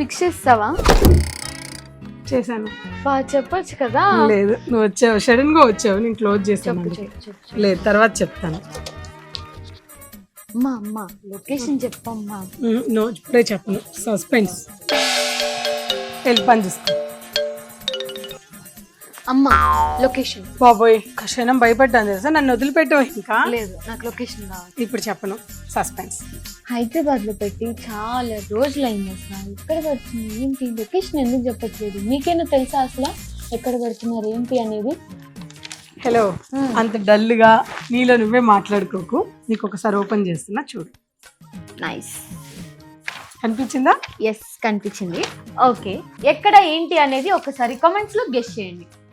Fix చేస్తావా? చేశాను. చెప్పొచ్చు కదా. లేదు, నువ్వు వచ్చావు, సడన్ గా వచ్చావు, నేను క్లోజ్ చేశాను. లేదు, తర్వాత చెప్తాను. అమ్మా లొకేషన్ చెప్పమ్మా. నో, ఇప్పుడే చెప్పను, సస్పెన్స్. వెళ్ళి పని చూసుకో. అమ్మా లొకేషన్. బాబోయ్, క్షణం భయపడ్డాను తెలుసా, నన్ను వదిలిపెట్టావు. ఇంకా లేదు, నాకు లొకేషన్ కావాలి. ఇప్పుడు చెప్పను, సస్పెన్స్. హైదరాబాద్ లో పెట్టి చాలా రోజులైంది. అసలు ఎక్కడ పడుతుంది ఏంటి, లొకేషన్ ఎందుకు చెప్పట్లేదు? మీకైనా తెలుసా అసలు ఎక్కడ పడుతున్నారు ఏంటి అనేది? హలో, అంత డల్గా నీలో నువ్వే మాట్లాడుకోకు. నీకు ఒకసారి ఓపెన్ చేస్తున్నా, చూడు. నైస్. కనిపించిందా? ఎస్, కనిపించింది. ఓకే, ఎక్కడ ఏంటి అనేది ఒకసారి కామెంట్స్ లో గెస్ చేయండి.